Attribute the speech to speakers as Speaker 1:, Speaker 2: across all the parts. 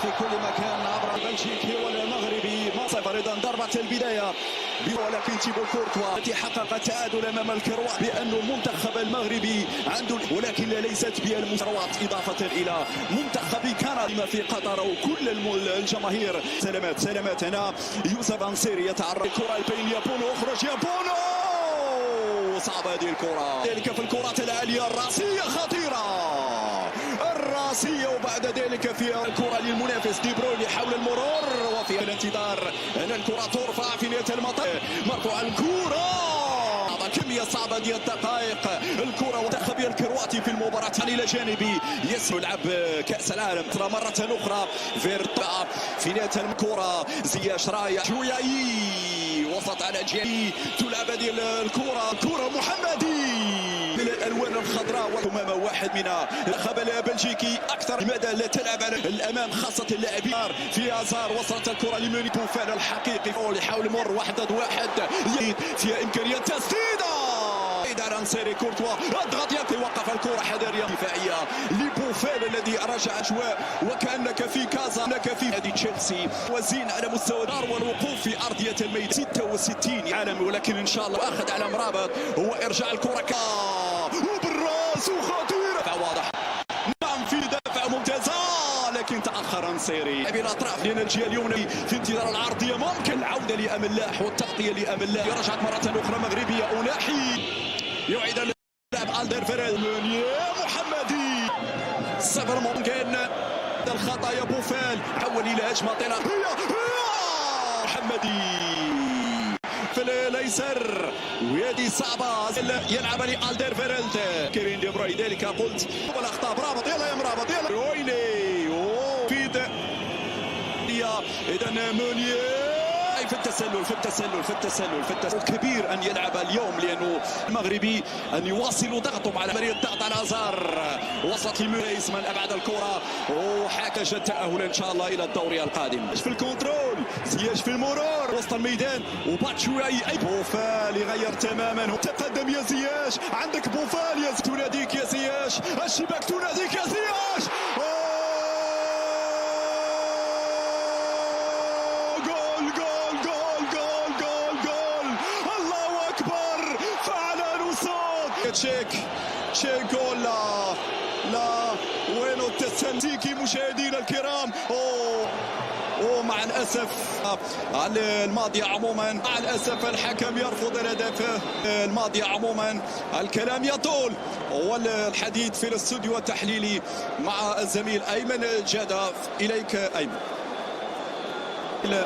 Speaker 1: في كل مكان عبر البلجيكي والمغربي. صفر ايضا ضربه البدايه، ولكن تيبو كورتوا التي حقق التعادل امام الكروات بان المنتخب المغربي عنده، ولكن ليست بالمستويات اضافه الى منتخب كندا في قطر وكل الجماهير. سلامات هنا يوسف انصيري يتعرض الكره بين يابونو، اخرج يابونو، صعبه هذه الكره. ذلك في الكرات العاليه الراسيه خطيره، الراسيه، وبعد ذلك في الكره للمنافس دي بروين يحاول المرور وفي الانتظار ان الكره ترفع في نهايه المطاف. مرفوع الكره، كميه صعبه ديال الدقائق، الكره والمنتخب الكرواتي في المباراه الى جانبي يلعب كاس العالم مره اخرى فيرتا في نهايه الكره. زياش رايح جوياي وسط على جهه تلعب هذه الكره، كره محمدي من الالوان الخضراء وكمامه واحد من المنتخب البلجيكي اكثر. لماذا لا تلعب على الامام خاصه اللاعبين في ازار؟ وصلت الكره لموني بوفال الحقيقي يحاول يمر واحد ضد واحد، فيها امكانيه تسديده على انصيري. كورتوا اضغط يقي، وقف الكره حذريه دفاعيه لبوفال الذي رجع اجواء وكانك في كازا، انك في نادي تشيلسي. وزين على مستوى الدار والوقوف في ارضيه الميدان 66 عالم، ولكن ان شاء الله اخذ على مرابط هو ارجاع الكره وبالراس وخطيره واضح. نعم في دفع ممتازه، لكن تاخر انصيري بالاطراف لان الجهه اليمنى في انتظار العرضيه، ممكن العوده لاملاح والتغطيه لاملاح. رجعت مره اخرى مغربيه، اناحي يعيد اللاعب الديرفيريل محمدي، صفر ممكن الخطا يا بوفال، حول الى هجمه طلقيه محمدي في الايسر، وهذه صعبه يلعب لالديرفيريلد كيفين دي بروين. ذلك قلت الاخطاء، برافو يلا يا مرابط يلا رويني فيد اذا مونيه في التسلل كبير ان يلعب اليوم، لانه المغربي ان يواصلوا ضغطهم على عمليه الضغط على ازار. وسط لميريس من ابعد الكره وحاكج التاهل ان شاء الله الى الدوري القادم. في الكنترول، زياش في المرور وسط الميدان، وباتشوي بوفال يغير تماما. تقدم يا زياش، عندك بوفال يا تناديك يا زياش، الشباك تناديك يا زياش. تشيك جول، لا وينو التسلل مشاهدينا الكرام. ومع الاسف الماضيه عموما، مع الاسف الحكم يرفض الهدف الماضيه عموما. الكلام يطول والحديث في الاستوديو التحليلي مع الزميل ايمن جاده. اليك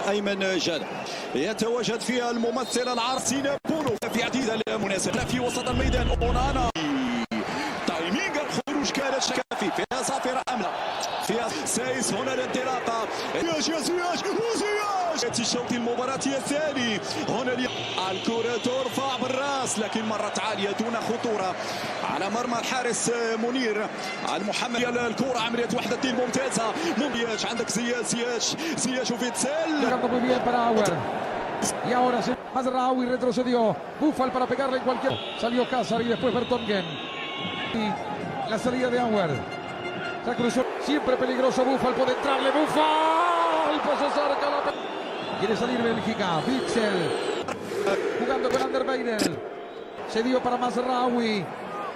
Speaker 1: ايمن جاده. يتواجد فيها الممثل العرسي بونو في عديد المناسبات في وسط الميدان. اونانا تايمينغ الخروج كانت كافي، فيها صافره ام لا؟ فيها سايس هنا الانطلاقه. زياش الشوط المباراة الثاني. هنا الكرة ترفع بالراس، لكن مرت عالية دون خطورة على مرمى الحارس منير المحمدي. الكرة عملية وحدة اثنين ممتازة. زياش عندك زياش وفيتسيل.
Speaker 2: Y ahora Mazraoui retrocedió. Buffal para pegarle en cualquier. Salió Cázar y después Vertonghen. Y la salida de Anwar. Se cruzó. Siempre peligroso Buffal. Puede entrarle. Buffal. Pasó cerca la. Quiere salir Bélgica. Witsel. Jugando con Ander Weidel. Se dio para Mazraoui.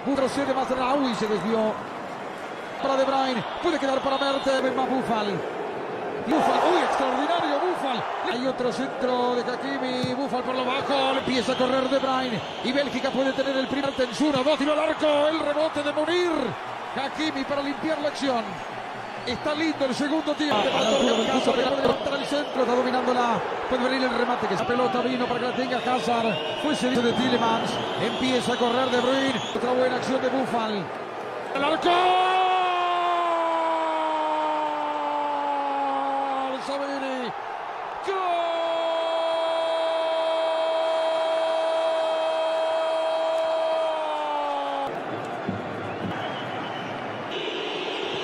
Speaker 2: Retrocede Mazraoui. Se desvió. Para De Bruyne. Puede quedar para Mertens. Más Buffal. Uy, extraordinario Buffal. Hay otro centro de Hakimi. Buffal por lo bajo. Empieza a correr De Bruyne. Y Bélgica puede tener el primer tensura. Dos, tiro al arco. El rebote de Munir. Hakimi para limpiar la acción. Está lindo el segundo tiempo. Puede levantar el centro. Está dominando puede venir el remate. Que esa pelota vino para que la tenga Hazard. Fue cedido de Tielemans. Empieza a correr De Bruyne. Otra buena acción de Buffal. El arco.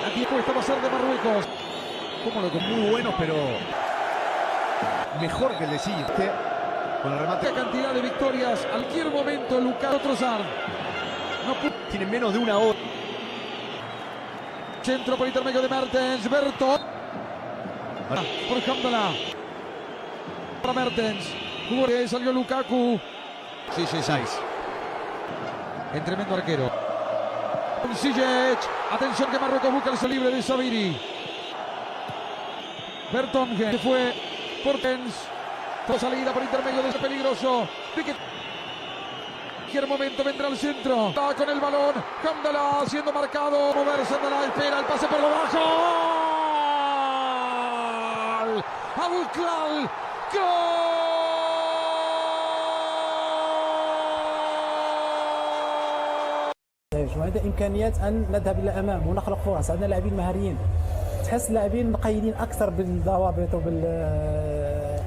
Speaker 2: Aquí puesta va a ser de Marruecos.
Speaker 3: Como lo muy bueno, pero mejor que el de siguiente. Con el remate.
Speaker 2: Cantidad de victorias. A cualquier momento Lucas Trossard. No
Speaker 3: tiene menos de una hora.
Speaker 2: Centro por intermedio de Mertens. Berto. por Hamdala. Para Mertens. Jugó, salió Lukaku. Sí, 6. En tremendo arquero. Ziyech. Atención que Marruecos busca el libre de Sabiri. Vertonghen. Que fue por Tens. Salida por intermedio de ese peligroso. Piquet. Cualquier momento vendrá al centro. Está con el balón. Hamdala siendo marcado. Moverse. Hamdala espera el pase por debajo. ¡Gol! Abouklal. ¡Gol!
Speaker 4: وهذا امكانيات ان نذهب الى الامام ونخلق فرص. عندنا لاعبين مهاريين، تحس لاعبين مقيدين اكثر بالضوابط وبالتعليمات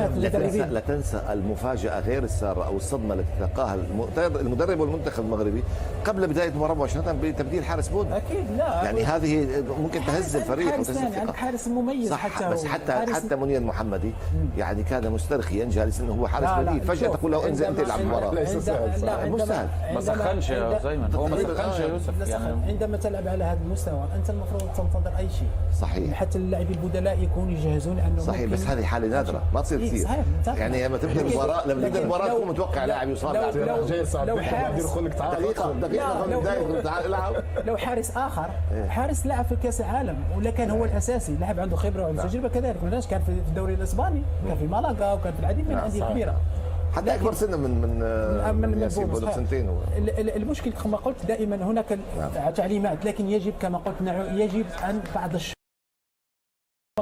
Speaker 4: المدربين.
Speaker 5: لا تنسى المفاجاه غير الساره او الصدمه التي تلقاها المدرب والمنتخب المغربي قبل بدايه المباراه مباشره بتبديل حارس بودا.
Speaker 4: اكيد لا
Speaker 5: يعني هذه ممكن تهز الفريق وتهز الثقه.
Speaker 4: عندك حارس مميز
Speaker 5: صح، بس حتى منير المحمدي يعني كان مسترخيا جالس انه هو حارس بديل، فجاه تقول له انزل انت العب المباراه.
Speaker 6: ليس سهل.
Speaker 5: مو سهل.
Speaker 6: ما سخنش يا زيمن، هو ما سخنش يا يوسف. يعني
Speaker 4: عندما تلعب على هذا المستوى انت المفروض تنتظر اي شيء.
Speaker 5: صحيح.
Speaker 4: حتى اللاعبين البدلاء يكونوا يجهزون انه
Speaker 5: صحيح، بس هذه حاله نادره ما تصير كثير. يعني لما تبدا المباراه تكون متوقع لاعب يصاب.
Speaker 4: لو حارس
Speaker 5: دقيقه تعال العب.
Speaker 4: لو حارس اخر حارس لعب في كاس العالم ولا كان هو الاساسي، لاعب عنده خبره وتجربه كذلك. وليش كان في الدوري الاسباني، كان في مالاغا، وكان في العديد من الانديه الكبيره
Speaker 5: حتى اكبر سنه من ياسين سنتين.
Speaker 4: المشكل كما قلت دائما هناك تعليمات، لكن يجب كما قلت يجب ان بعض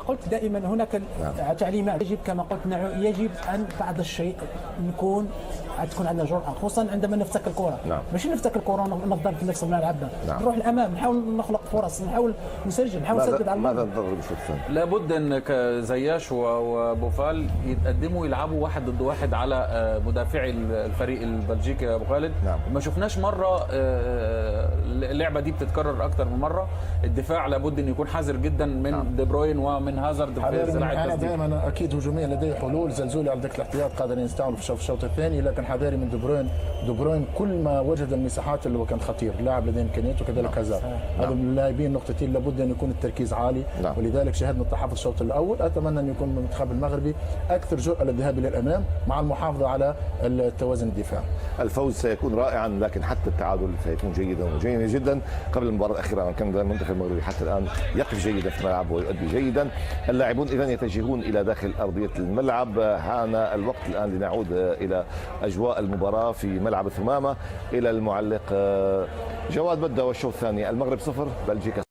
Speaker 4: قلت دائما هناك تعليمات، يجب كما قلت يجب ان بعض الشيء تكون عندنا جرأة، خصوصا عندما نفتك الكرة. ماشي نفتك الكرة ونفضل في نفس الملعب. نروح الامام، نحاول نخلق فرص، نحاول نسجل، نحاول نسدد على
Speaker 5: ماذا ننتظر بالشوط الثاني؟
Speaker 6: لابد ان زياش وبوفال يتقدموا يلعبوا 1 ضد 1 على مدافعي الفريق البلجيكي يا ابو خالد. ما شفناش مره اللعبه دي بتتكرر اكتر من مره. الدفاع لابد ان يكون حذر جدا من دي بروين ومن هازارد في زراعه التسديد.
Speaker 7: دائما اكيد هجوميا لديه حلول. زلزولي على دكه الاحتياط قادرين يستعملوا في الشوط الثاني، لكن حذاري من دي بروين كل ما وجد المساحات اللي هو كان خطير، لاعب لديه امكانيات وكذلك هازارد. هذا من اللاعبين نقطتين لابد ان يكون التركيز عالي. ولذلك شاهدنا التحفظ الشوط الاول. اتمنى ان يكون المنتخب المغربي اكثر جرأة للذهاب الى الامام مع المحافظه على التوازن الدفاعي.
Speaker 5: الفوز سيكون رائعا، لكن حتى التعادل سيكون جيدا وجيدا جدا. قبل المباراه الاخيره كان المنتخب المغربي حتى الان يقف جيدا في ملعبه ويؤدي جيدا. اللاعبون اذا يتجهون الى داخل ارضيه الملعب. حان الوقت الان لنعود الى اجواء المباراه في ملعب الثمامه. الى المعلق جواد بدة والشوط الثاني. المغرب 0 بلجيكا